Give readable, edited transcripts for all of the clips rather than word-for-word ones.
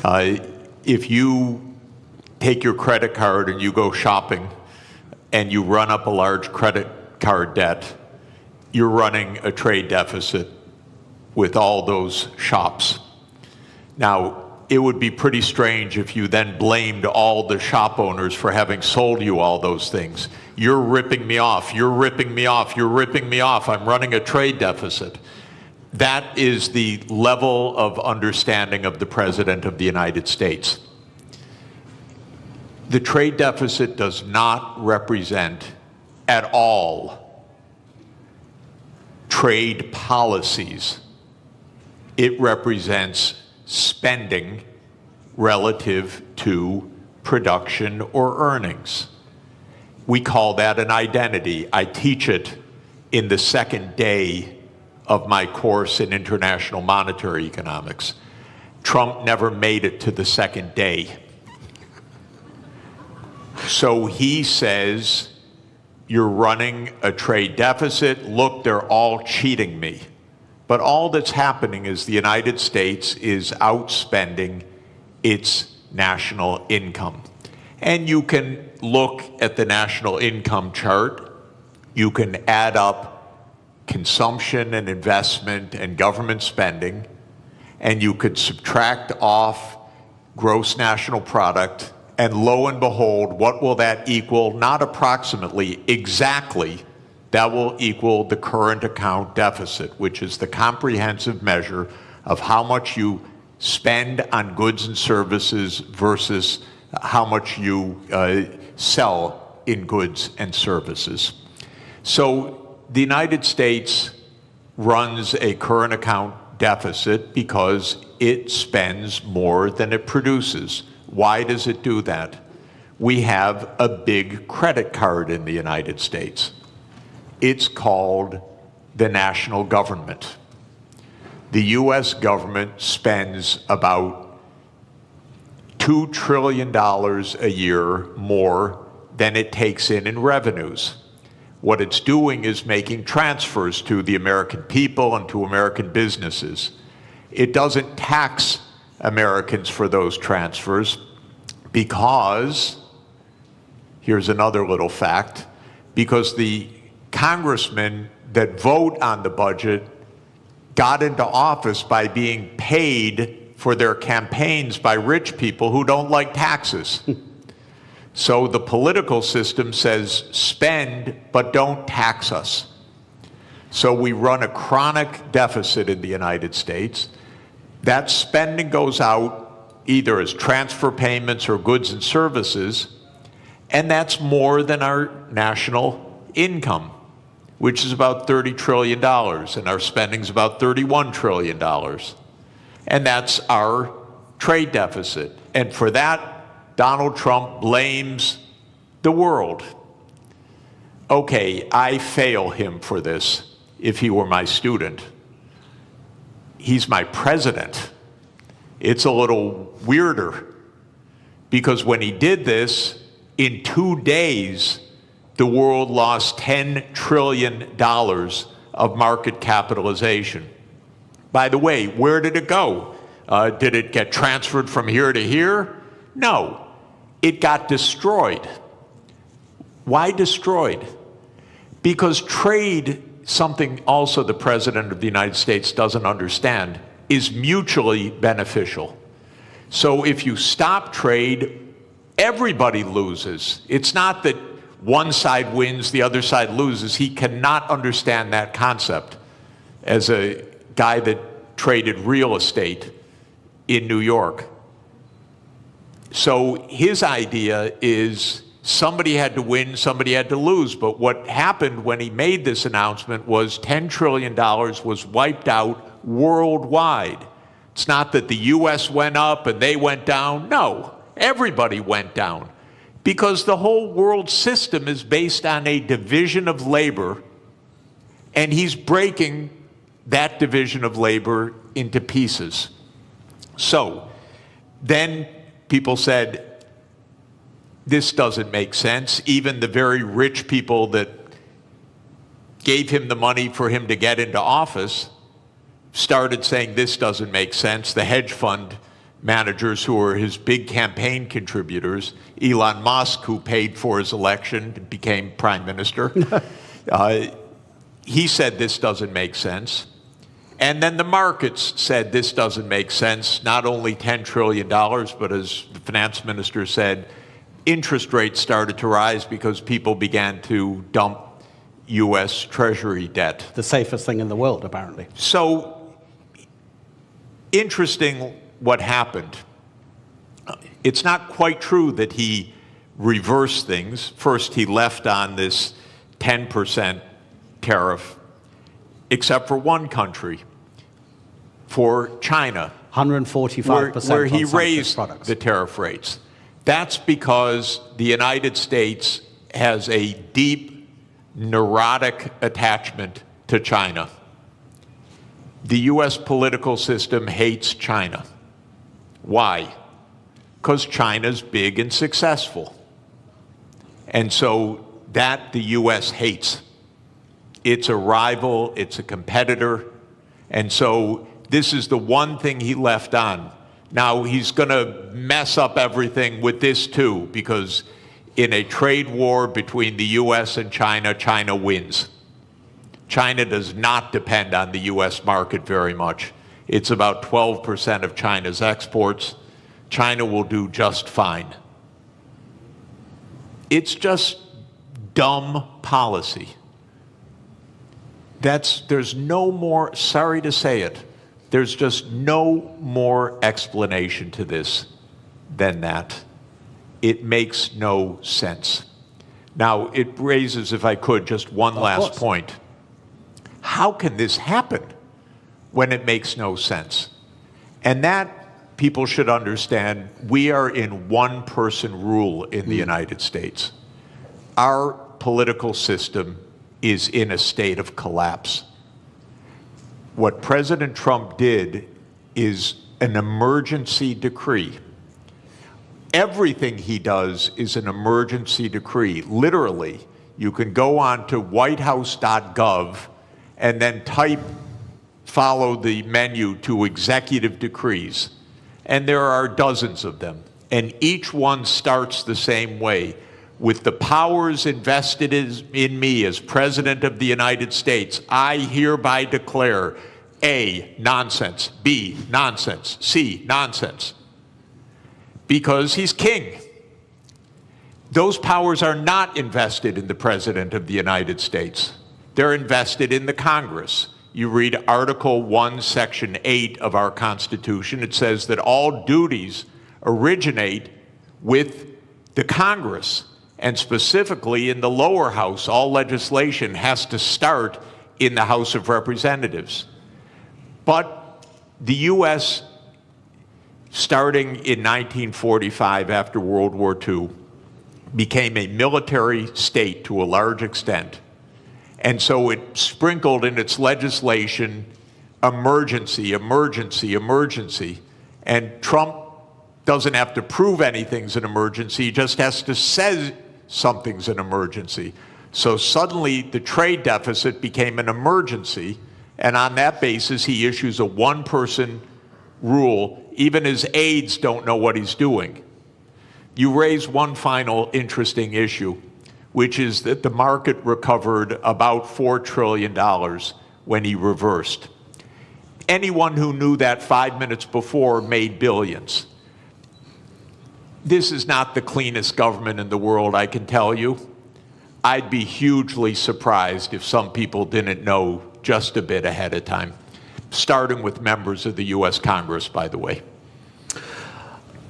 If you take your credit card and you go shopping and you run up a large credit card debt, you're running a trade deficit with all those shops. Now, it would be pretty strange if you then blamed all the shop owners for having sold you all those things. You're ripping me off, you're ripping me off, you're ripping me off, I'm running a trade deficit. That is the level of understanding of the President of the United States. The trade deficit does not represent at all trade policies. It represents spending relative to production or earnings. We call that an identity. I teach it in the second day of my course in international monetary economics. Trump never made it to the second day. So he says, you're running a trade deficit. Look, they're all cheating me. But all that's happening is the United States is outspending its national income. And you can look at the national income chart. You can add up consumption and investment and government spending, and you could subtract off gross national product, and lo and behold, what will that equal? Not approximately, exactly. That will equal the current account deficit, which is the comprehensive measure of how much you spend on goods and services versus how much you sell in goods and services. So the United States runs a current account deficit because it spends more than it produces. Why does it do that? We have a big credit card in the United States. It's called the national government. The US government spends about $2 trillion a year more than it takes in revenues. What it's doing is making transfers to the American people and to American businesses. It doesn't tax Americans for those transfers because, here's another little fact, because the congressmen that vote on the budget got into office by being paid for their campaigns by rich people who don't like taxes. So the political system says spend, but don't tax us. So we run a chronic deficit in the United States. That spending goes out either as transfer payments or goods and services, and that's more than our national income, which is about $30 trillion, and our spending is about $31 trillion. And that's our trade deficit. And for that, Donald Trump blames the world. Okay, I fail him for this if he were my student. He's my president. It's a little weirder because when he did this, in 2 days, the world lost $10 trillion of market capitalization. By the way, where did it go? Did it get transferred from here to here? No. It got destroyed. Why destroyed? Because trade, something also the President of the United States doesn't understand, is mutually beneficial. So if you stop trade, everybody loses. It's not that one side wins, the other side loses. He cannot understand that concept as a guy that traded real estate in New York. So his idea is somebody had to win, somebody had to lose. But what happened when he made this announcement was $10 trillion was wiped out worldwide. It's not that the US went up and they went down. No, everybody went down because the whole world system is based on a division of labor, and he's breaking that division of labor into pieces. So then people said, this doesn't make sense. Even the very rich people that gave him the money for him to get into office started saying this doesn't make sense. The hedge fund managers who were his big campaign contributors. Elon Musk, who paid for his election, became prime minister. He said this doesn't make sense. And then the markets said this doesn't make sense. Not only $10 trillion, but as the finance minister said, interest rates started to rise because people began to dump U.S. Treasury debt. The safest thing in the world, apparently. So, interesting what happened. It's not quite true that he reversed things. First, he left on this 10% tariff, except for one country, for China, 145% where he on some raised products. the tariff rates. That's because the United States has a deep, neurotic attachment to China. The U.S. political system hates China. Why? Because China's big and successful. And so that the U.S. hates. It's a rival, it's a competitor, and so this is the one thing he left on. Now, he's going to mess up everything with this too, because in a trade war between the U.S. and China, China wins. China does not depend on the U.S. market very much. It's about 12% of China's exports. China will do just fine. It's just dumb policy. There's no more, sorry to say it, there's just no more explanation to this than that. It makes no sense. Now, it raises, if I could, just one last point. How can this happen when it makes no sense? And that, people should understand, we are in one-person rule in the United States. Our political system is in a state of collapse. What President Trump did is an emergency decree. Everything he does is an emergency decree. Literally, you can go on to whitehouse.gov and then follow the menu to executive decrees. And there are dozens of them. And each one starts the same way. With the powers invested in me as President of the United States, I hereby declare A, nonsense, B, nonsense, C, nonsense. Because he's king. Those powers are not invested in the President of the United States. They're invested in the Congress. You read Article 1, Section 8 of our Constitution. It says that all duties originate with the Congress. And specifically in the lower house, all legislation has to start in the House of Representatives. But the U.S., starting in 1945 after World War II, became a military state to a large extent. And so it sprinkled in its legislation emergency, emergency, emergency. And Trump doesn't have to prove anything's an emergency, he just has to say something's an emergency. So suddenly the trade deficit became an emergency, and on that basis he issues a one-person rule. Even his aides don't know what he's doing. You raise one final interesting issue, which is that the market recovered about $4 trillion when he reversed. Anyone who knew that 5 minutes before made billions. This is not the cleanest government in the world, I can tell you. I'd be hugely surprised if some people didn't know just a bit ahead of time, starting with members of the U.S. Congress, by the way.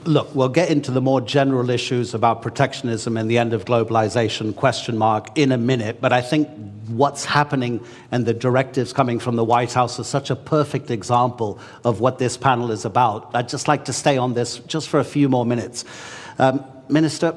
Look, we'll get into the more general issues about protectionism and the end of globalization, question mark, in a minute. But I think what's happening and the directives coming from the White House is such a perfect example of what this panel is about. I'd just like to stay on this just for a few more minutes. Minister,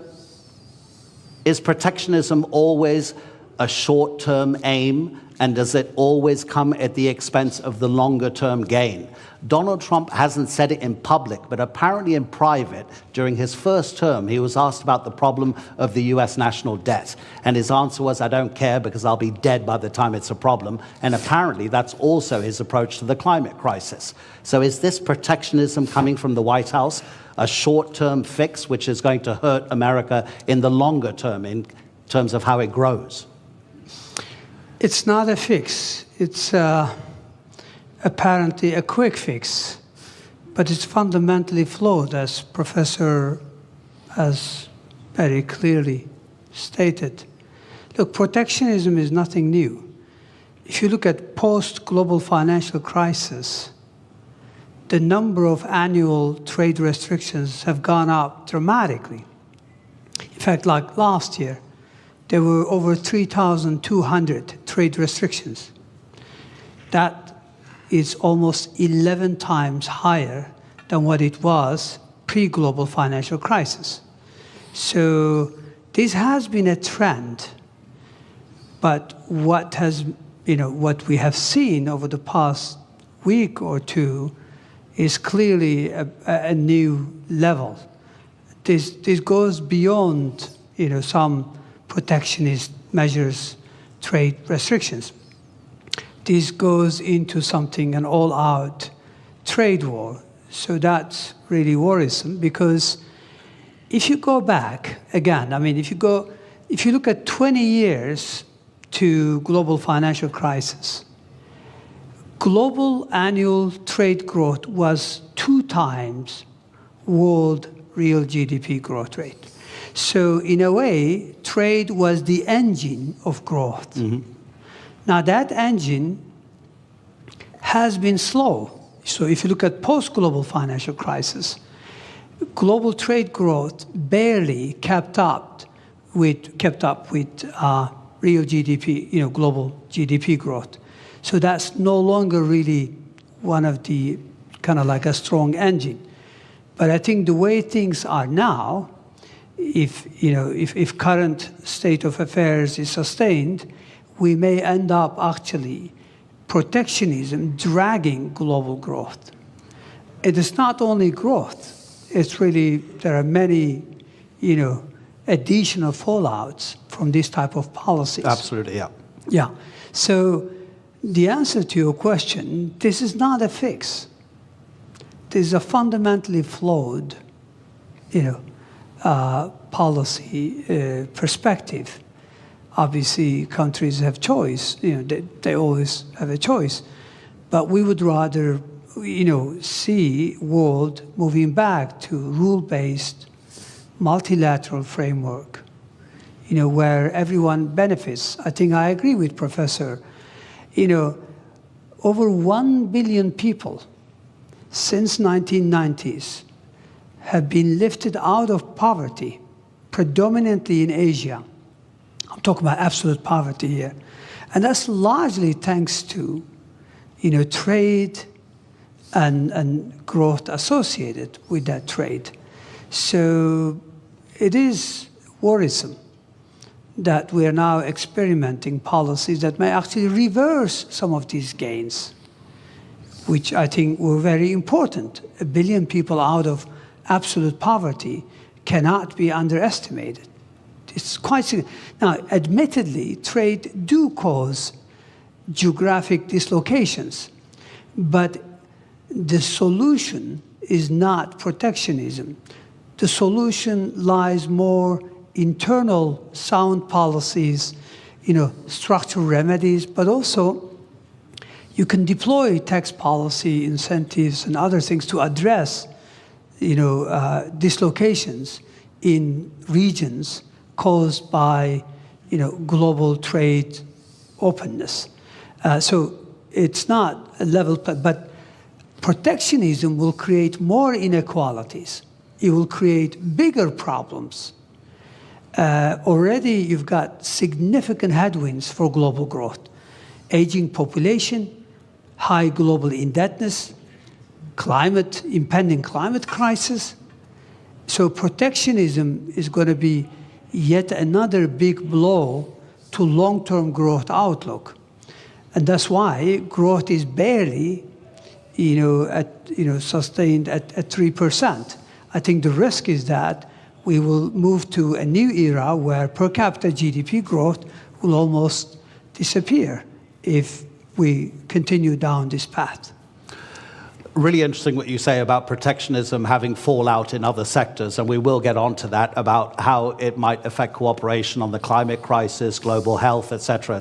is protectionism always a short-term aim And does it always come at the expense of the longer-term gain? Donald Trump hasn't said it in public, but apparently in private, during his first term, he was asked about the problem of the US national debt. And his answer was, I don't care because I'll be dead by the time it's a problem. And apparently that's also his approach to the climate crisis. So is this protectionism coming from the White House a short-term fix which is going to hurt America in the longer term in terms of how it grows? It's not a fix. It's apparently a quick fix, but it's fundamentally flawed, as Professor has very clearly stated. Look, protectionism is nothing new. If you look at post-global financial crisis, the number of annual trade restrictions have gone up dramatically. In fact, like last year, there were over 3,200 trade restrictions. That is almost 11 times higher than what it was pre-global financial crisis. So this has been a trend, but what we have seen over the past week or two is clearly a new level. This goes beyond some protectionist measures, trade restrictions. This goes into something, an all-out trade war. So that's really worrisome, because if you go back, again, if you look at 20 years to global financial crisis, global annual trade growth was 2 times world real GDP growth rate. So in a way, trade was the engine of growth. Mm-hmm. Now that engine has been slow. So if you look at post-global financial crisis, global trade growth barely kept up with real GDP, global GDP growth. So that's no longer really one of the kind of like a strong engine. But I think the way things are now, if current state of affairs is sustained, we may end up actually protectionism dragging global growth. It is not only growth, it's really, there are many, additional fallouts from this type of policies. Absolutely, yeah. Yeah. So the answer to your question, this is not a fix. This is a fundamentally flawed, policy perspective. Obviously, countries have choice. They always have a choice. But we would rather, see world moving back to rule-based, multilateral framework, where everyone benefits. I think I agree with Professor. Over 1 billion people since 1990s have been lifted out of poverty, predominantly in Asia. I'm talking about absolute poverty here. And that's largely thanks to, trade and growth associated with that trade. So it is worrisome that we are now experimenting policies that may actually reverse some of these gains, which I think were very important. 1 billion people out of absolute poverty cannot be underestimated. It's quite significant. Now, admittedly, trade do cause geographic dislocations, but the solution is not protectionism. The solution lies more internal sound policies, structural remedies, but also you can deploy tax policy incentives and other things to address, dislocations in regions caused by, global trade openness. So it's not a level, but protectionism will create more inequalities. It will create bigger problems. Already you've got significant headwinds for global growth. Aging population, high global indebtedness, impending climate crisis. So protectionism is going to be yet another big blow to long-term growth outlook. And that's why growth is barely, sustained at 3%. I think the risk is that we will move to a new era where per capita GDP growth will almost disappear if we continue down this path. Really interesting what you say about protectionism having fallout in other sectors, and we will get onto that, about how it might affect cooperation on the climate crisis, global health, et cetera,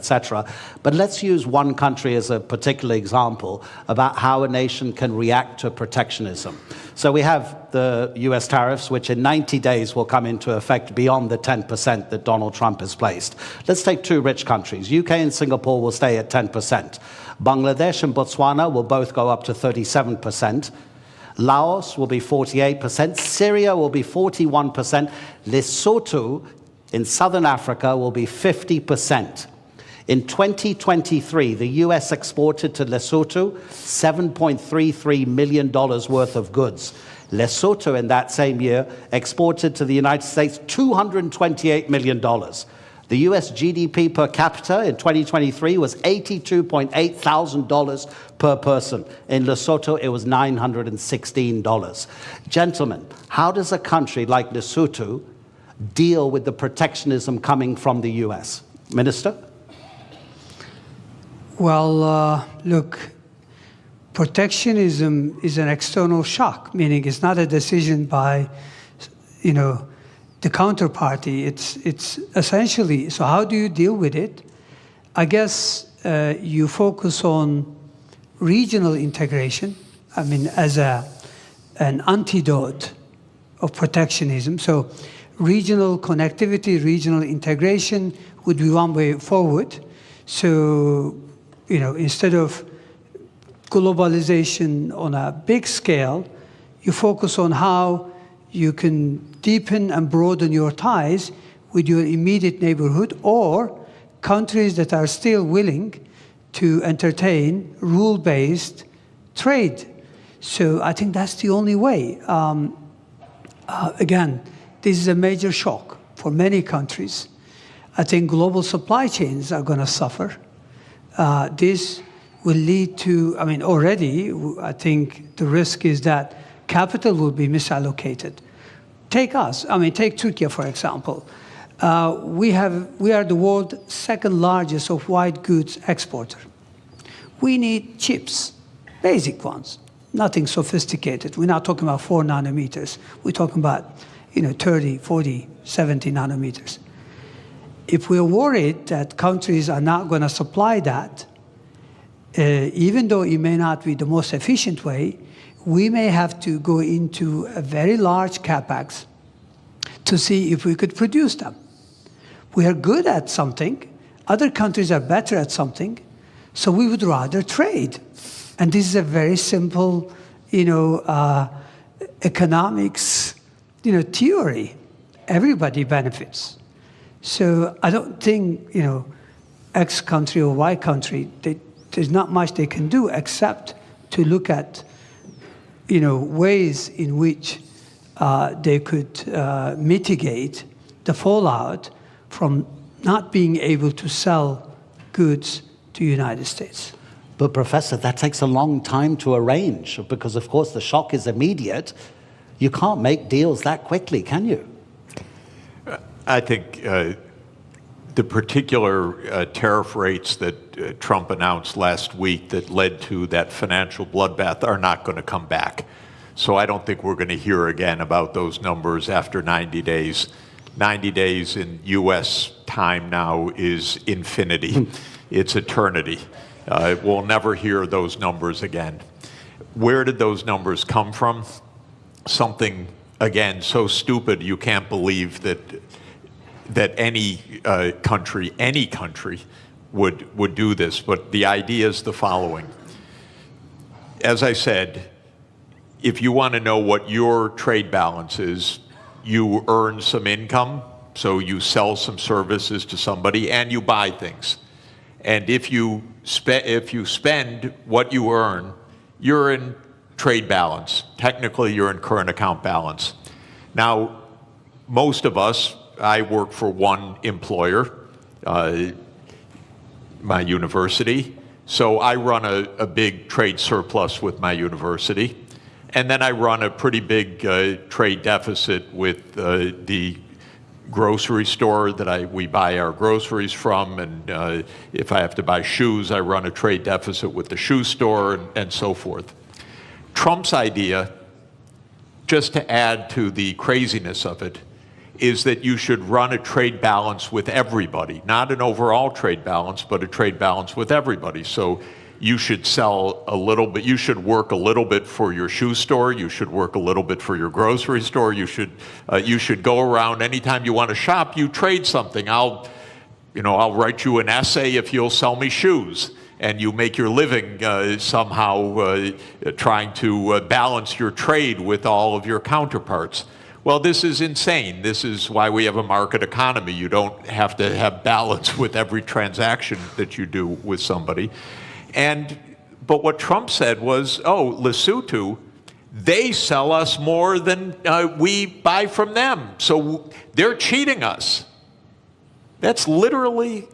But let's use one country as a particular example about how a nation can react to protectionism. So we have the US tariffs, which in 90 days will come into effect beyond the 10% that Donald Trump has placed. Let's take two rich countries. UK and Singapore will stay at 10%. Bangladesh and Botswana will both go up to 37%. Laos will be 48%. Syria will be 41%. Lesotho in southern Africa will be 50%. In 2023, the US exported to Lesotho $7.33 million worth of goods. Lesotho in that same year exported to the United States $228 million. The US GDP per capita in 2023 was $82,800 per person. In Lesotho, it was $916. Gentlemen, how does a country like Lesotho deal with the protectionism coming from the US? Minister? Well, look, protectionism is an external shock, meaning it's not a decision by, the counterparty. It's essentially, so how do you deal with it? I guess you focus on regional integration, as an antidote of protectionism. So regional connectivity, regional integration would be one way forward. So, instead of globalization on a big scale, you focus on how you can deepen and broaden your ties with your immediate neighborhood or countries that are still willing to entertain rule-based trade. So I think that's the only way. Again, this is a major shock for many countries. I think global supply chains are going to suffer. This will lead to, already, I think the risk is that capital will be misallocated. Take us, take Turkey, for example. We are the world's second largest of white goods exporter. We need chips, basic ones, nothing sophisticated. We're not talking about 4 nanometers. We're talking about, 30, 40, 70 nanometers. If we're worried that countries are not going to supply that, even though it may not be the most efficient way, we may have to go into a very large capex to see if we could produce them. We are good at something. Other countries are better at something. So we would rather trade. And this is a very simple, economics, theory. Everybody benefits. So I don't think, X country or Y country, there's not much they can do except to look at ways in which they could mitigate the fallout from not being able to sell goods to the United States. But Professor, that takes a long time to arrange because, of course, the shock is immediate. You can't make deals that quickly, can you? I think the particular tariff rates that Trump announced last week that led to that financial bloodbath are not going to come back. So I don't think we're going to hear again about those numbers after 90 days. 90 days in U.S. time now is infinity. It's eternity. We'll never hear those numbers again. Where did those numbers come from? Something, again, so stupid you can't believe that any country would do this. But the idea is the following. As I said, if you want to know what your trade balance is, you earn some income, so you sell some services to somebody and you buy things. And if you spend what you earn, you're in trade balance. Technically, you're in current account balance. Now, most of us, I work for one employer, my university. So I run a big trade surplus with my university, and then I run a pretty big trade deficit with the grocery store that we buy our groceries from, and if I have to buy shoes, I run a trade deficit with the shoe store, and so forth. Trump's idea, just to add to the craziness of it, is that you should run a trade balance with everybody, not an overall trade balance, but a trade balance with everybody. So you should sell a little bit, you should work a little bit for your shoe store, you should work a little bit for your grocery store, you should go around anytime you want to shop, you trade something. I'll write you an essay if you'll sell me shoes. And you make your living somehow trying to balance your trade with all of your counterparts. Well, this is insane. This is why we have a market economy. You don't have to have balance with every transaction that you do with somebody. But what Trump said was, oh, Lesotho, they sell us more than we buy from them. So they're cheating us. That's literally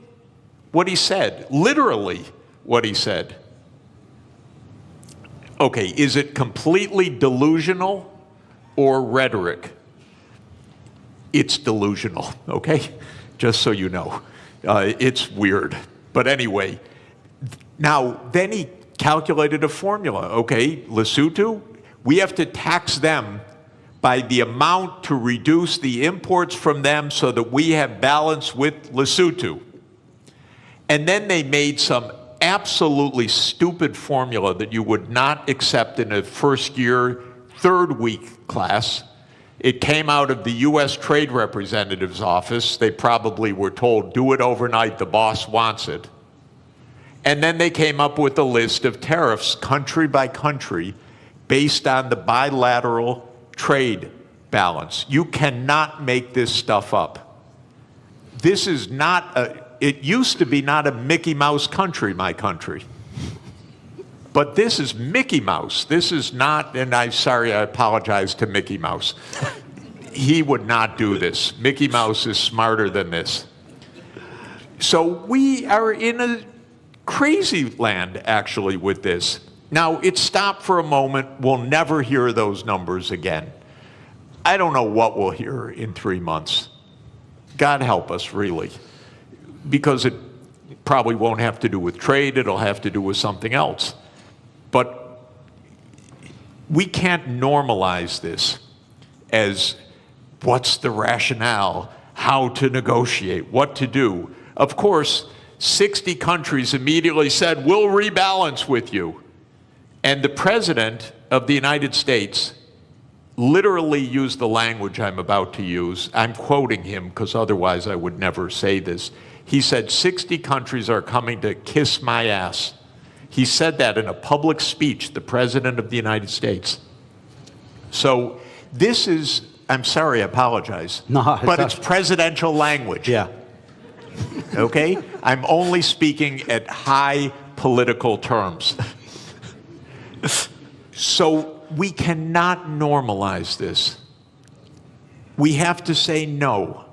what he said. Literally what he said. Okay, is it completely delusional or rhetoric? It's delusional, okay? Just so you know. It's weird. But anyway, now, then he calculated a formula. Okay, Lesotho, we have to tax them by the amount to reduce the imports from them so that we have balance with Lesotho. And then they made some absolutely stupid formula that you would not accept in a first year, third week class. It came out of the US Trade Representative's office. They probably were told, do it overnight, the boss wants it. And then they came up with a list of tariffs, country by country, based on the bilateral trade balance. You cannot make this stuff up. This is not it used to be not a Mickey Mouse country, my country. But this is Mickey Mouse. This is not, and I apologize to Mickey Mouse. He would not do this. Mickey Mouse is smarter than this. So we are in a crazy land, actually, with this. Now, it stopped for a moment. We'll never hear those numbers again. I don't know what we'll hear in 3 months. God help us, really. Because it probably won't have to do with trade. It'll have to do with something else. But we can't normalize this as what's the rationale, how to negotiate, what to do. Of course, 60 countries immediately said, we'll rebalance with you. And the President of the United States literally used the language I'm about to use. I'm quoting him because otherwise I would never say this. He said, 60 countries are coming to kiss my ass. He said that in a public speech, the President of the United States. So this is, I'm sorry, I apologize. No, but it's presidential language. Yeah. Okay? I'm only speaking at high political terms. So we cannot normalize this. We have to say no.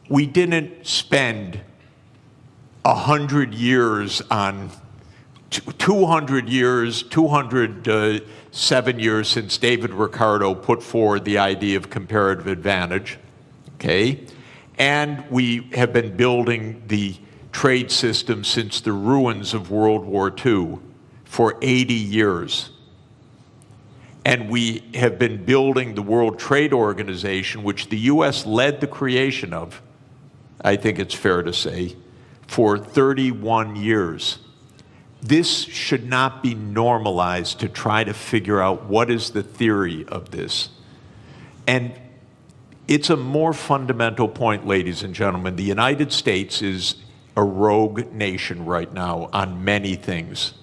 We didn't spend 100 years on 200 years, 207 years since David Ricardo put forward the idea of comparative advantage, okay? And we have been building the trade system since the ruins of World War II for 80 years. And we have been building the World Trade Organization, which the US led the creation of, I think it's fair to say, for 31 years. This should not be normalized to try to figure out what is the theory of this. And it's a more fundamental point, ladies and gentlemen. The United States is a rogue nation right now on many things,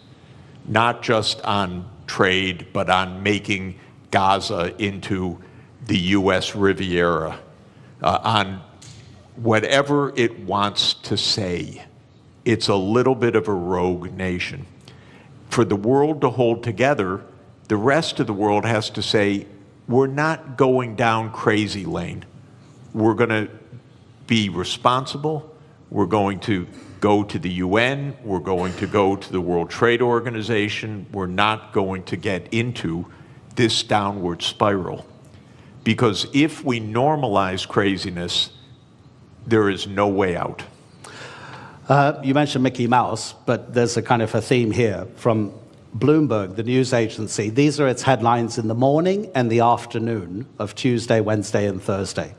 not just on trade, but on making Gaza into the US Riviera, on whatever it wants to say. It's a little bit of a rogue nation. For the world to hold together, the rest of the world has to say, we're not going down crazy lane. We're going to be responsible. We're going to go to the UN. We're going to go to the World Trade Organization. We're not going to get into this downward spiral. Because if we normalize craziness, there is no way out. You mentioned Mickey Mouse, but there's a kind of a theme here from Bloomberg, the news agency. These are its headlines in the morning and the afternoon of Tuesday, Wednesday, and Thursday.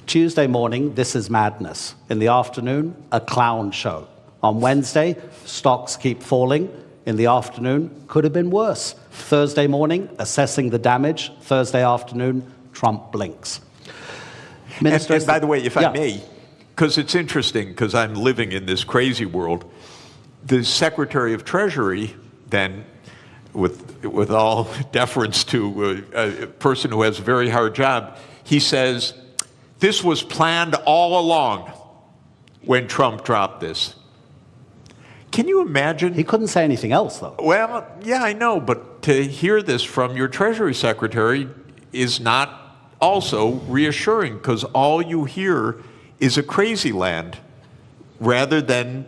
Tuesday morning, this is madness. In the afternoon, a clown show. On Wednesday, stocks keep falling. In the afternoon, could have been worse. Thursday morning, assessing the damage. Thursday afternoon, Trump blinks. Minister, and by the way, if I may, because it's interesting, because I'm living in this crazy world, the Secretary of Treasury then, with all deference to a person who has a very hard job, he says, this was planned all along when Trump dropped this. Can you imagine? He couldn't say anything else, though. Well, yeah, I know, but to hear this from your Treasury Secretary is not also reassuring, because all you hear is a crazy land rather than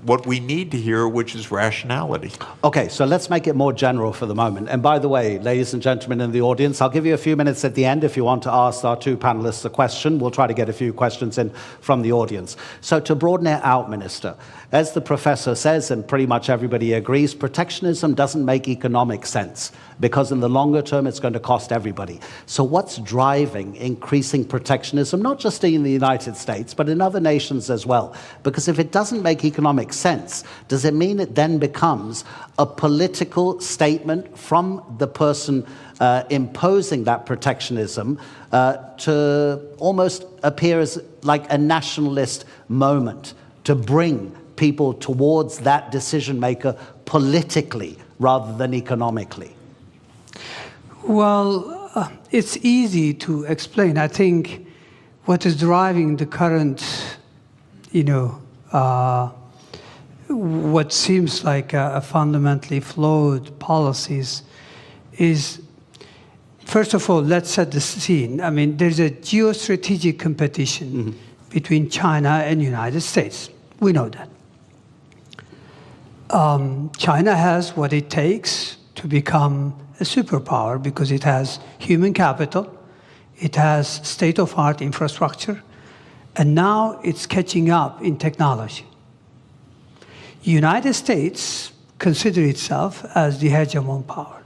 what we need to hear, which is rationality. Okay, so let's make it more general for the moment. And by the way, ladies and gentlemen in the audience, I'll give you a few minutes at the end if you want to ask our two panelists a question. We'll try to get a few questions in from the audience. So to broaden it out, Minister, as the professor says, and pretty much everybody agrees, protectionism doesn't make economic sense because in the longer term, it's going to cost everybody. So what's driving increasing protectionism, not just in the United States, but in other nations as well? Because if it doesn't make economic sense, does it mean it then becomes a political statement from the person imposing that protectionism to almost appear as like a nationalist moment to bring people towards that decision maker politically rather than economically? Well, it's easy to explain. I think what is driving the current, what seems like a fundamentally flawed policies is, first of all, let's set the scene. I mean, there's a geostrategic competition between China and the United States. We know that. China has what it takes to become a superpower because it has human capital, it has state-of-the-art infrastructure, and now it's catching up in technology. United States consider itself as the hegemon power.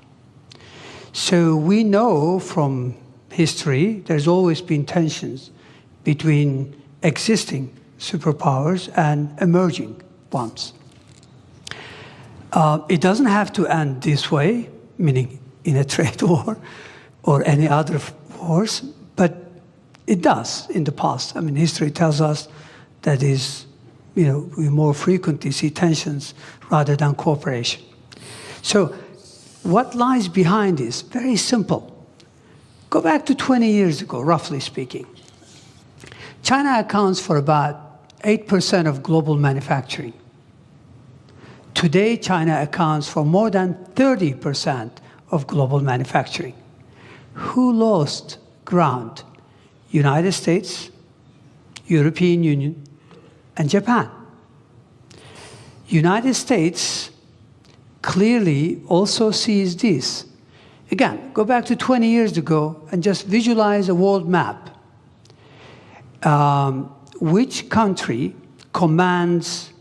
So we know from history there's always been tensions between existing superpowers and emerging ones. It doesn't have to end this way, meaning in a trade war or any other wars, but it does in the past. I mean, history tells us that we more frequently see tensions rather than cooperation. So what lies behind this? Very simple. Go back to 20 years ago, roughly speaking. China accounts for about 8% of global manufacturing. Today, China accounts for more than 30% of global manufacturing. Who lost ground? United States, European Union, and Japan. United States clearly also sees this. Again, go back to 20 years ago and just visualize a world map. Which country commands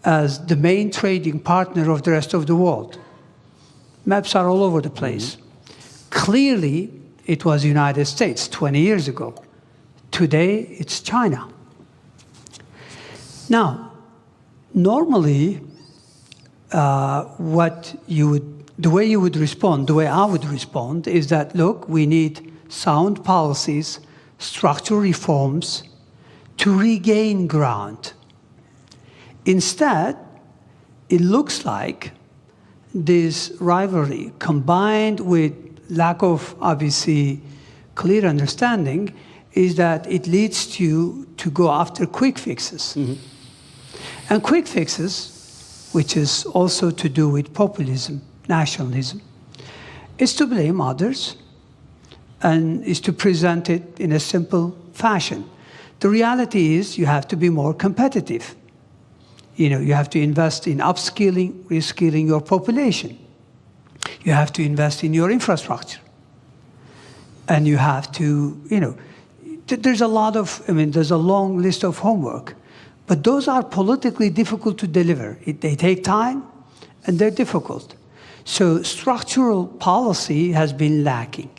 as the main trading partner of the rest of the world? Maps are all over the place. Clearly, it was the United States 20 years ago. Today, it's China. Now, normally, the way you would respond, the way I would respond, is that, look, we need sound policies, structural reforms to regain ground. Instead, it looks like this rivalry, combined with lack of, obviously, clear understanding, is that it leads you to go after quick fixes. And quick fixes, which is also to do with populism, nationalism, is to blame others and is to present it in a simple fashion. The reality is you have to be more competitive. You have to invest in upskilling, reskilling your population. You have to invest in your infrastructure. And you have to, there's a lot of, there's a long list of homework. But those are politically difficult to deliver. They take time, and they're difficult. So structural policy has been lacking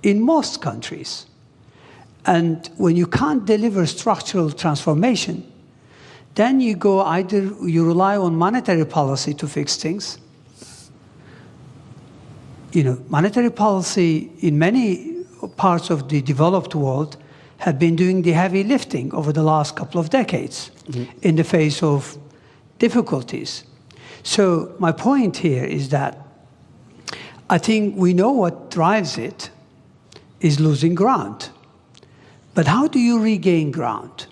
in most countries. And when you can't deliver structural transformation, then you rely on monetary policy to fix things. Monetary policy in many parts of the developed world have been doing the heavy lifting over the last couple of decades in the face of difficulties. So my point here is that I think we know what drives it is losing ground. But how do you regain ground?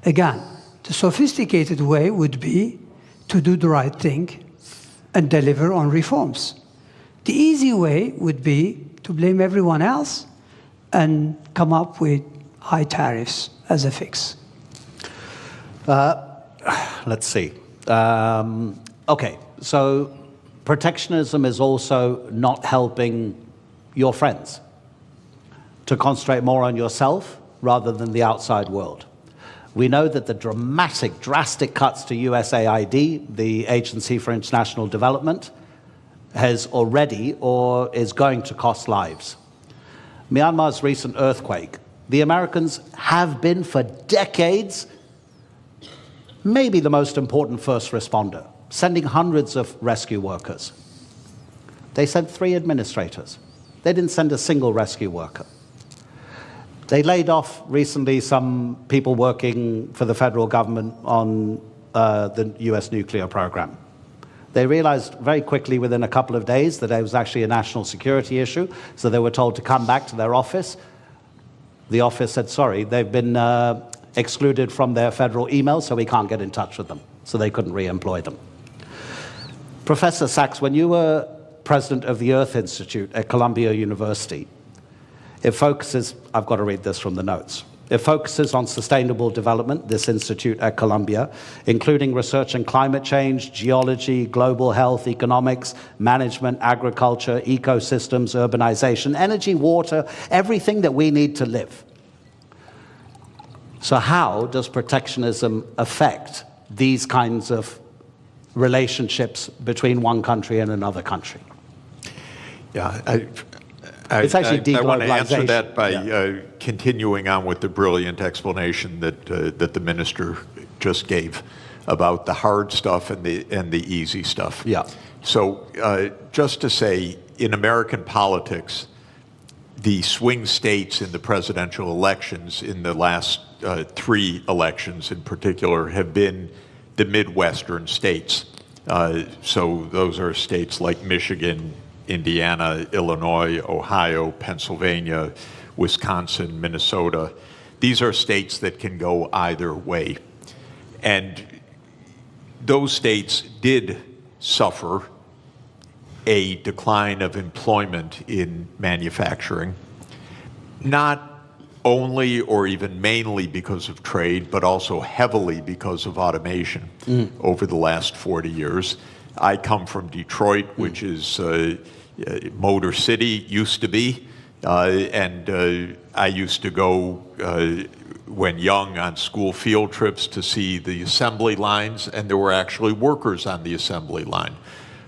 Again, the sophisticated way would be to do the right thing and deliver on reforms. The easy way would be to blame everyone else and come up with high tariffs as a fix. Let's see. Okay, so protectionism is also not helping your friends to concentrate more on yourself rather than the outside world. We know that the drastic cuts to USAID, the Agency for International Development, has already or is going to cost lives. Myanmar's recent earthquake, the Americans have been for decades maybe the most important first responder, sending hundreds of rescue workers. They sent 3 administrators. They didn't send a single rescue worker. They laid off recently some people working for the federal government on the US nuclear program. They realized very quickly within a couple of days that it was actually a national security issue, so they were told to come back to their office. The office said, sorry, they've been excluded from their federal emails, so we can't get in touch with them. So they couldn't re-employ them. Professor Sachs, when you were president of the Earth Institute at Columbia University, it focuses, I've got to read this from the notes. It focuses on sustainable development, this institute at Columbia, including research in climate change, geology, global health, economics, management, agriculture, ecosystems, urbanization, energy, water, everything that we need to live. So how does protectionism affect these kinds of relationships between one country and another country? Yeah, It's actually deglobalization. I want to answer that by continuing on with the brilliant explanation that the minister just gave about the hard stuff and the easy stuff. Yeah. So just to say, in American politics, the swing states in the presidential elections in the last 3 elections in particular have been the Midwestern states. So those are states like Michigan, Indiana, Illinois, Ohio, Pennsylvania, Wisconsin, Minnesota. These are states that can go either way. And those states did suffer a decline of employment in manufacturing, not only or even mainly because of trade, but also heavily because of automation over the last 40 years. I come from Detroit, which is Motor City, used to be, and I used to go when young on school field trips to see the assembly lines, and there were actually workers on the assembly line.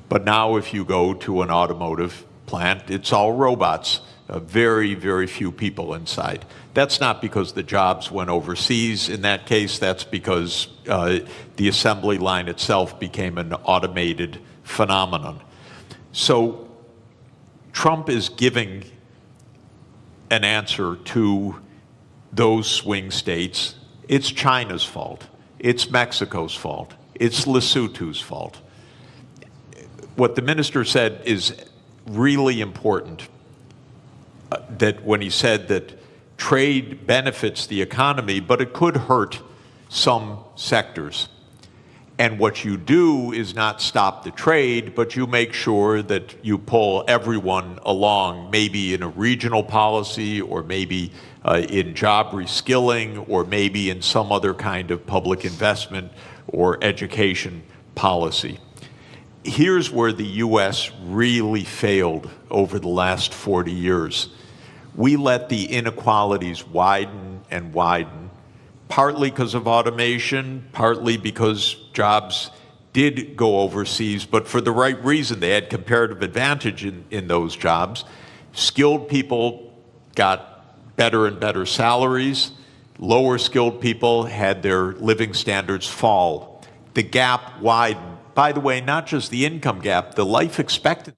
But now if you go to an automotive plant, it's all robots, very, very few people inside. That's not because the jobs went overseas. In that case, that's because the assembly line itself became an automated phenomenon. So Trump is giving an answer to those swing states. It's China's fault. It's Mexico's fault. It's Lesotho's fault. What the minister said is really important, that when he said that trade benefits the economy, but it could hurt some sectors. And what you do is not stop the trade, but you make sure that you pull everyone along, maybe in a regional policy, or maybe in job reskilling, or maybe in some other kind of public investment or education policy. Here's where the US really failed over the last 40 years. We let the inequalities widen and widen, partly because of automation, partly because jobs did go overseas, but for the right reason. They had comparative advantage in those jobs. Skilled people got better and better salaries. Lower skilled people had their living standards fall. The gap widened. By the way, not just the income gap, the life expectancy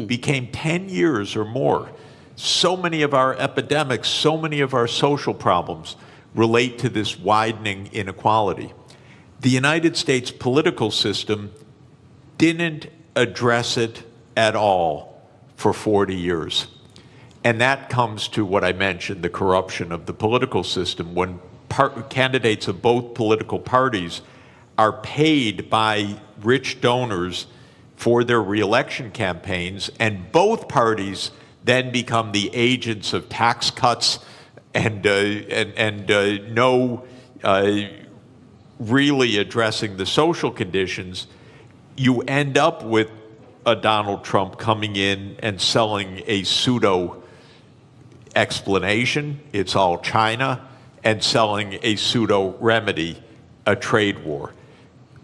became 10 years or more. So many of our epidemics, so many of our social problems relate to this widening inequality. The United States political system didn't address it at all for 40 years. And that comes to what I mentioned, the corruption of the political system. When candidates of both political parties are paid by rich donors for their reelection campaigns, and both parties then become the agents of tax cuts and no really addressing the social conditions, you end up with a Donald Trump coming in and selling a pseudo explanation, it's all China, and selling a pseudo remedy, a trade war.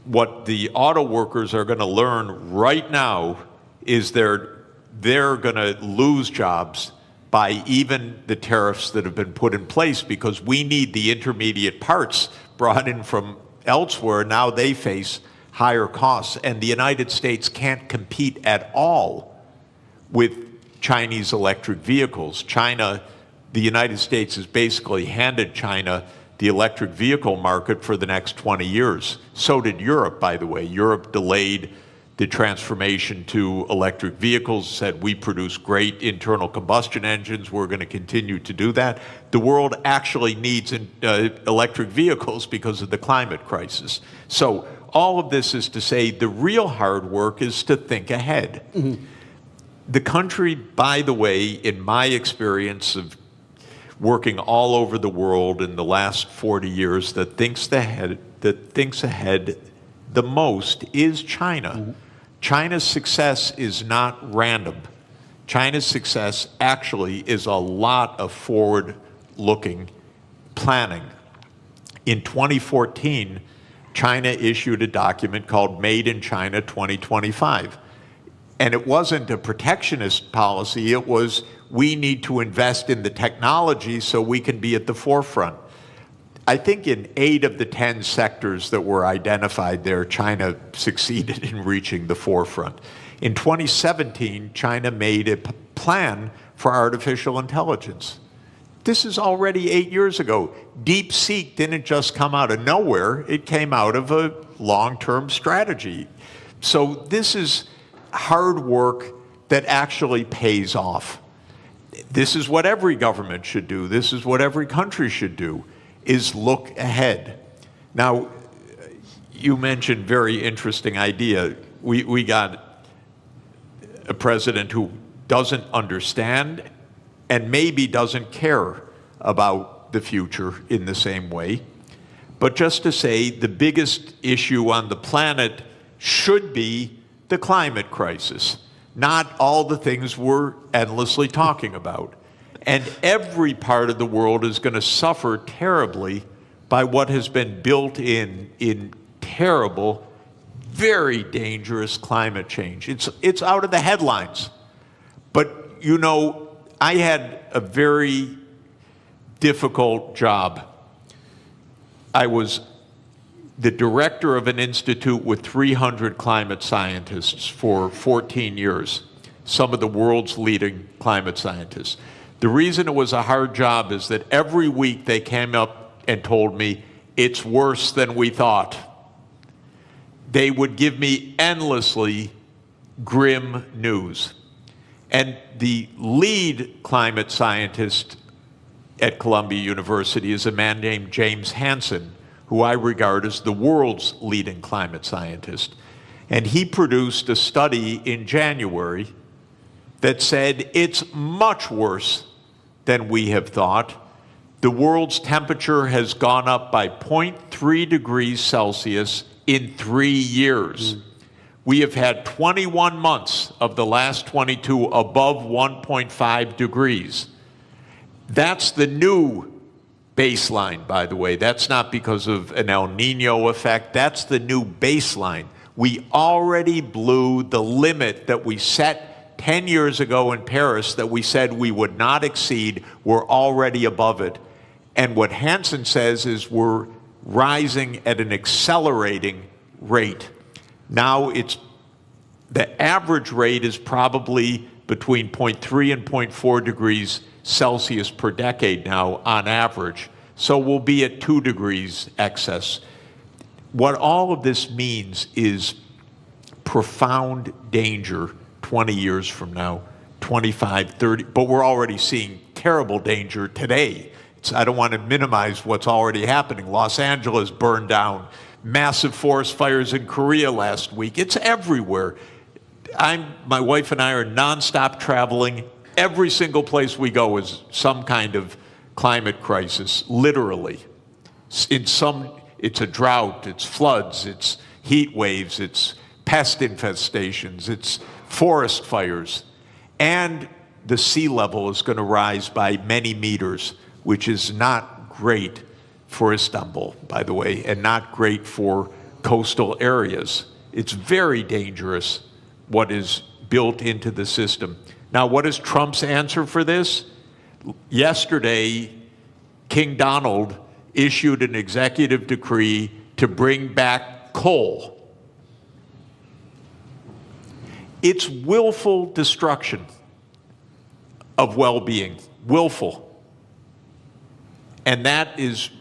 What the auto workers are going to learn right now is they're going to lose jobs by even the tariffs that have been put in place, because we need the intermediate parts brought in from elsewhere. Now they face higher costs, and the United States can't compete at all with Chinese electric vehicles. The United States has basically handed China the electric vehicle market for the next 20 years. So did Europe, by the way. Europe delayed the transformation to electric vehicles, said we produce great internal combustion engines, we're going to continue to do that. The world actually needs electric vehicles because of the climate crisis. So all of this is to say the real hard work is to think ahead. The country, by the way, in my experience of working all over the world in the last 40 years, that thinks ahead the most is China. China's success is not random. China's success actually is a lot of forward-looking planning. In 2014, China issued a document called Made in China 2025. And it wasn't a protectionist policy, it was we need to invest in the technology so we can be at the forefront. I think in 8 of the 10 sectors that were identified there, China succeeded in reaching the forefront. In 2017, China made a plan for artificial intelligence. This is already 8 years ago. DeepSeek didn't just come out of nowhere, it came out of a long-term strategy. So this is hard work that actually pays off. This is what every government should do. This is what every country should do, is look ahead. Now, you mentioned very interesting idea. We got a president who doesn't understand and maybe doesn't care about the future in the same way. But just to say, the biggest issue on the planet should be the climate crisis, not all the things we're endlessly talking about. And every part of the world is going to suffer terribly by what has been built in terrible, very dangerous climate change. It's out of the headlines. But, you know, I had a very difficult job. I was the director of an institute with 300 climate scientists for 14 years, some of the world's leading climate scientists. The reason it was a hard job is that every week they came up and told me, it's worse than we thought. They would give me endlessly grim news. And the lead climate scientist at Columbia University is a man named James Hansen, who I regard as the world's leading climate scientist. And he produced a study in January that said it's much worse than we have thought. The world's temperature has gone up by 0.3 degrees Celsius in 3 years. We have had 21 months of the last 22 above 1.5 degrees. That's the new baseline, by the way. That's not because of an El Nino effect. That's the new baseline. We already blew the limit that we set 10 years ago in Paris that we said we would not exceed. We're already above it. And what Hansen says is we're rising at an accelerating rate. Now the average rate is probably between 0.3 and 0.4 degrees Celsius per decade now on average. So we'll be at 2 degrees excess. What all of this means is profound danger 20 years from now, 25, 30, but we're already seeing terrible danger today. I don't want to minimize what's already happening. Los Angeles burned down, massive forest fires in Korea last week. It's everywhere. My wife and I are nonstop traveling. Every single place we go is some kind of climate crisis, literally. It's a drought, it's floods, it's heat waves, it's pest infestations, it's forest fires. And the sea level is going to rise by many meters, which is not great for Istanbul, by the way, and not great for coastal areas. It's very dangerous what is built into the system. Now, what is Trump's answer for this? Yesterday, King Donald issued an executive decree to bring back coal. It's willful destruction of well-being, willful. And that is,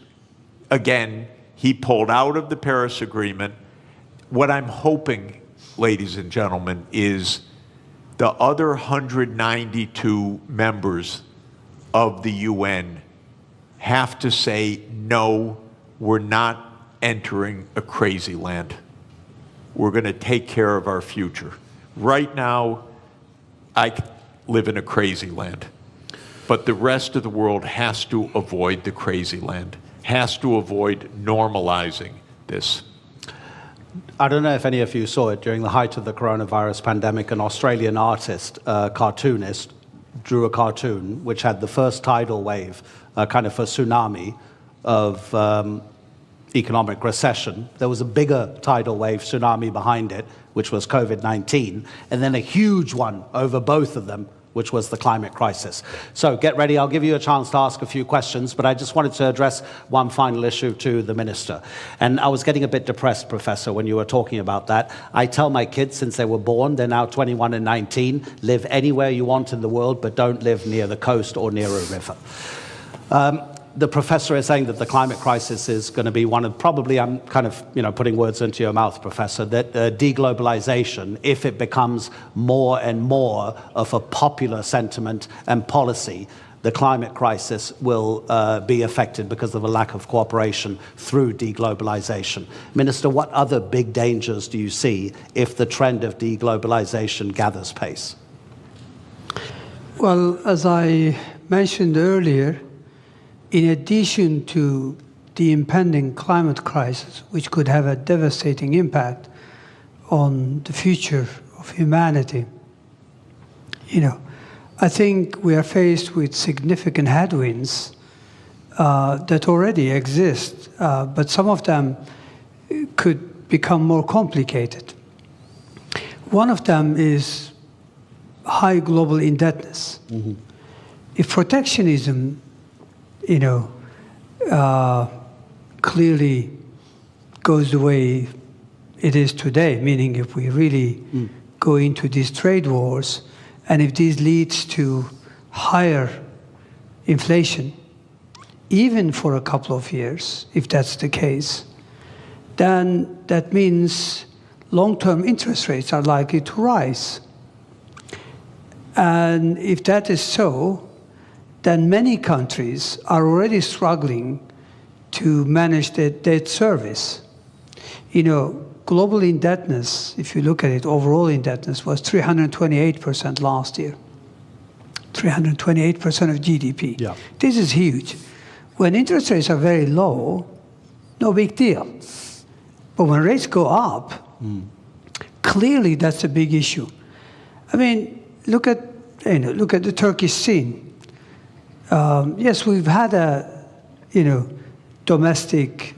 again, he pulled out of the Paris Agreement. What I'm hoping, ladies and gentlemen, is the other 192 members of the UN have to say, no, we're not entering a crazy land. We're going to take care of our future. Right now, I live in a crazy land. But the rest of the world has to avoid the crazy land, has to avoid normalizing this. I don't know if any of you saw it during the height of the coronavirus pandemic. An Australian artist, cartoonist, drew a cartoon which had the first tidal wave, kind of a tsunami of economic recession. There was a bigger tidal wave tsunami behind it, which was COVID-19, and then a huge one over both of them, which was the climate crisis. So get ready, I'll give you a chance to ask a few questions, but I just wanted to address one final issue to the minister. And I was getting a bit depressed, Professor, when you were talking about that. I tell my kids since they were born, they're now 21 and 19, live anywhere you want in the world, but don't live near the coast or near a river. The professor is saying that the climate crisis is going to be one of, probably, I'm kind of, putting words into your mouth, Professor, that deglobalization, if it becomes more and more of a popular sentiment and policy, the climate crisis will be affected because of a lack of cooperation through deglobalization. Minister, what other big dangers do you see if the trend of deglobalization gathers pace? Well, as I mentioned earlier, in addition to the impending climate crisis, which could have a devastating impact on the future of humanity, I think we are faced with significant headwinds that already exist, but some of them could become more complicated. One of them is high global indebtedness. Mm-hmm. If protectionism clearly goes the way it is today, meaning if we really go into these trade wars, and if this leads to higher inflation, even for a couple of years, if that's the case, then that means long-term interest rates are likely to rise. And if that is so, then many countries are already struggling to manage their debt service. You know, global indebtedness, if you look at it, overall indebtedness was 328% last year. 328% of GDP. Yeah. This is huge. When interest rates are very low, no big deal. But when rates go up, clearly that's a big issue. I mean, look at the Turkish scene. Yes, we've had a, domestic,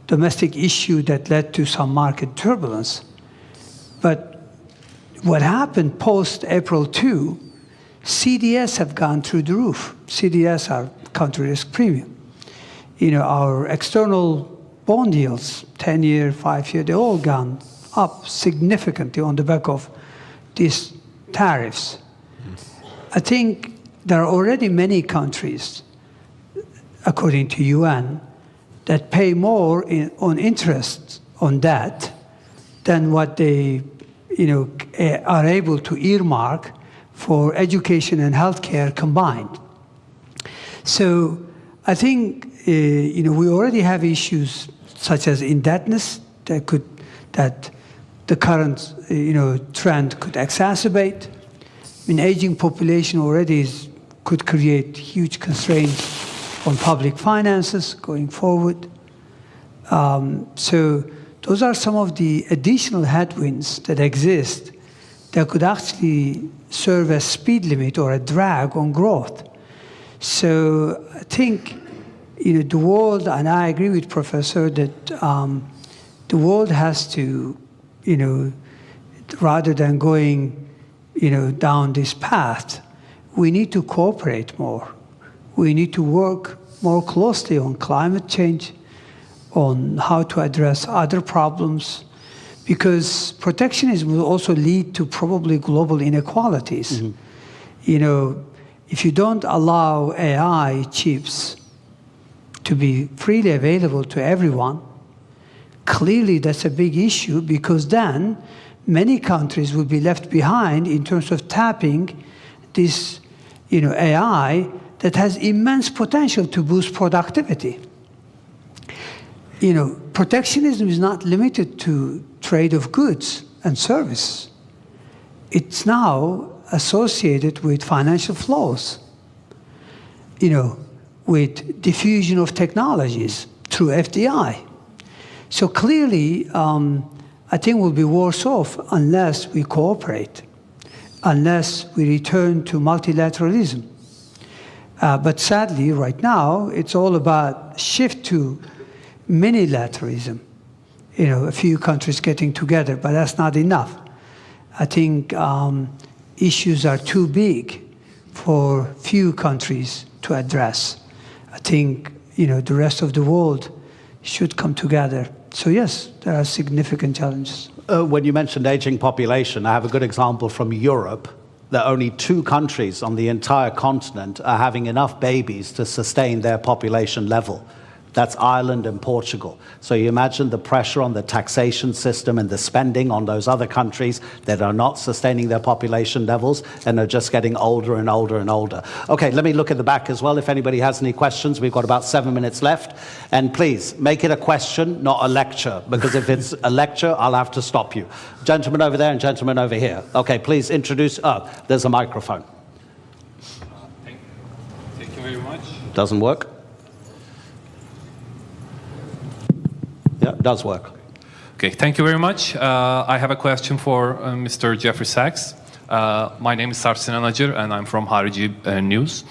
domestic issue that led to some market turbulence. But what happened post-April 2, CDS have gone through the roof. CDS are country risk premium. Our external bond yields, 10-year, 5-year, they all gone up significantly on the back of these tariffs. I think there are already many countries, according to UN, that pay more on interest on debt than what they are able to earmark for education and healthcare combined. So I think we already have issues such as indebtedness that the current trend could exacerbate. I mean, aging population already could create huge constraints on public finances going forward. So those are some of the additional headwinds that exist that could actually serve as speed limit or a drag on growth. So I think the world, and I agree with Professor that the world has to, rather than going down this path, we need to cooperate more. We need to work more closely on climate change, on how to address other problems, because protectionism will also lead to probably global inequalities. If you don't allow AI chips to be freely available to everyone, clearly that's a big issue, because then many countries will be left behind in terms of tapping this AI that has immense potential to boost productivity. Protectionism is not limited to trade of goods and service. It's now associated with financial flows, with diffusion of technologies through FDI. So clearly, I think we'll be worse off unless we cooperate, unless we return to multilateralism. But sadly, right now, it's all about shift to minilateralism. A few countries getting together, but that's not enough. I think issues are too big for few countries to address. I think the rest of the world should come together. So yes, there are significant challenges. When you mentioned aging population, I have a good example from Europe, that only 2 countries on the entire continent are having enough babies to sustain their population level. That's Ireland and Portugal. So you imagine the pressure on the taxation system and the spending on those other countries that are not sustaining their population levels and are just getting older and older and older. Okay, let me look at the back as well if anybody has any questions. We've got about 7 minutes left. And please, make it a question, not a lecture, because if it's a lecture, I'll have to stop you. Gentleman over there and gentleman over here. Okay, please introduce, there's a microphone. Thank you very much. Doesn't work? Yeah, it does work. Okay, thank you very much. I have a question for Mr. Jeffrey Sachs. My name is Sarp Sinan Acar, and I'm from Harici News.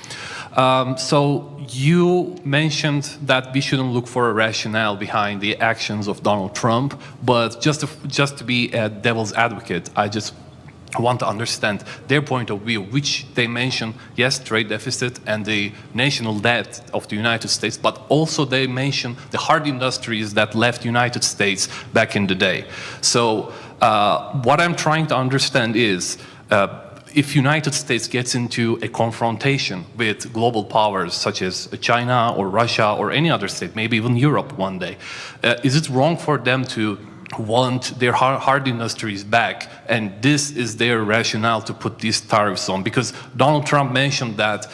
So you mentioned that we shouldn't look for a rationale behind the actions of Donald Trump, but just to be a devil's advocate, I just want to understand their point of view, which they mention, yes, trade deficit and the national debt of the United States, but also they mention the hard industries that left United States back in the day. So what I'm trying to understand is, if United States gets into a confrontation with global powers such as China or Russia or any other state, maybe even Europe one day, is it wrong for them to want their hard industries back, and this is their rationale to put these tariffs on. Because Donald Trump mentioned that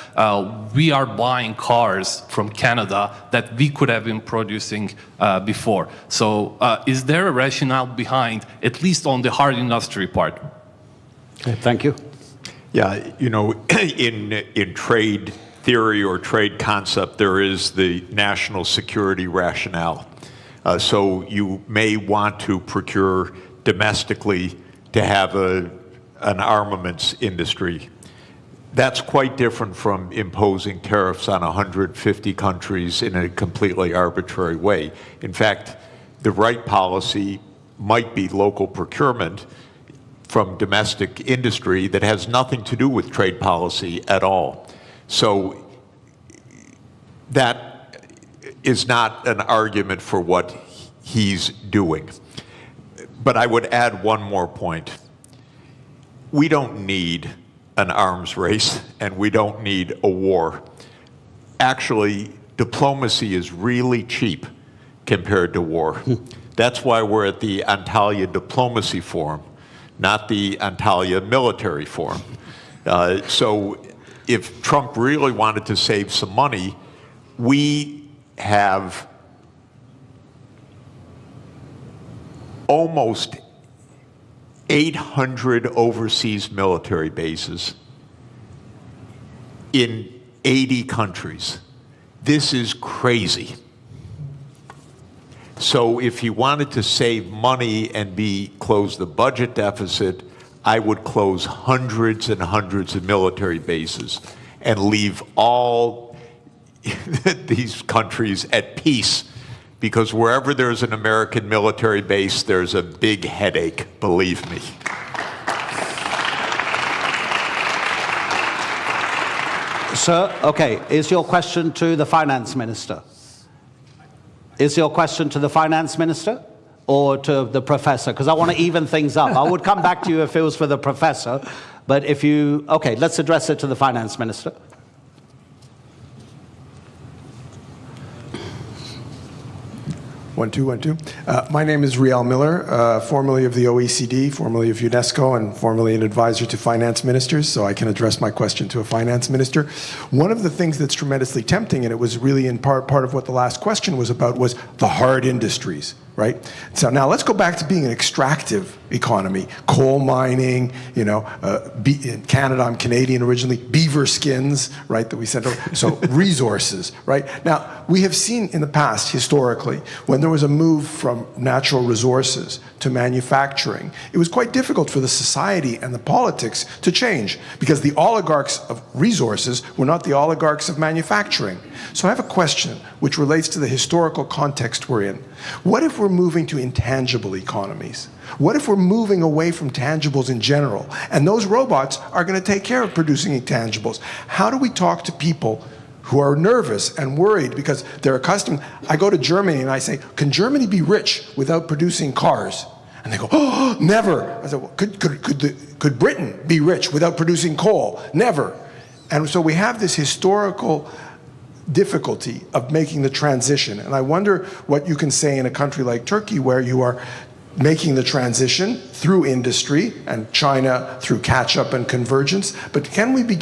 we are buying cars from Canada that we could have been producing before. So is there a rationale behind, at least on the hard industry part? Okay, thank you. Yeah, you know, in trade theory or trade concept, there is the national security rationale. So you may want to procure domestically to have an armaments industry. That's quite different from imposing tariffs on 150 countries in a completely arbitrary way. In fact, the right policy might be local procurement from domestic industry that has nothing to do with trade policy at all. So that is not an argument for what he's doing. But I would add one more point. We don't need an arms race, and we don't need a war. Actually, diplomacy is really cheap compared to war. That's why we're at the Antalya Diplomacy Forum, not the Antalya Military Forum. So if Trump really wanted to save some money, we have almost 800 overseas military bases in 80 countries. This is crazy. So if he wanted to save money and close the budget deficit, I would close hundreds and hundreds of military bases and leave all these countries at peace, because wherever there's an American military base, there's a big headache, believe me. Sir, okay, is your question to the finance minister? Is your question to the finance minister or to the professor? Because I want to even things up. I would come back to you if it was for the professor, but if you, okay, let's address it to the finance minister. 1, 2, 1, 2. My name is Riel Miller, formerly of the OECD, formerly of UNESCO, and formerly an advisor to finance ministers, so I can address my question to a finance minister. One of the things that's tremendously tempting, and it was really in part of what the last question was about, was the hard industries, right? So now let's go back to being an extractive economy. Coal mining, you know, in Canada, I'm Canadian originally, beaver skins, right, that we sent over. So resources, right? Now, we have seen in the past, historically, when there was a move from natural resources to manufacturing, it was quite difficult for the society and the politics to change, because the oligarchs of resources were not the oligarchs of manufacturing. So I have a question which relates to the historical context we're in. What if we're moving to intangible economies? What if we're moving away from tangibles in general, and those robots are going to take care of producing intangibles? How do we talk to people who are nervous and worried because they're accustomed? I go to Germany and I say, can Germany be rich without producing cars? And they go, oh, never. I said, well, could Britain be rich without producing coal? Never. And so we have this historical difficulty of making the transition. And I wonder what you can say in a country like Turkey, where you are making the transition through industry, and China through catch-up and convergence. But can we begin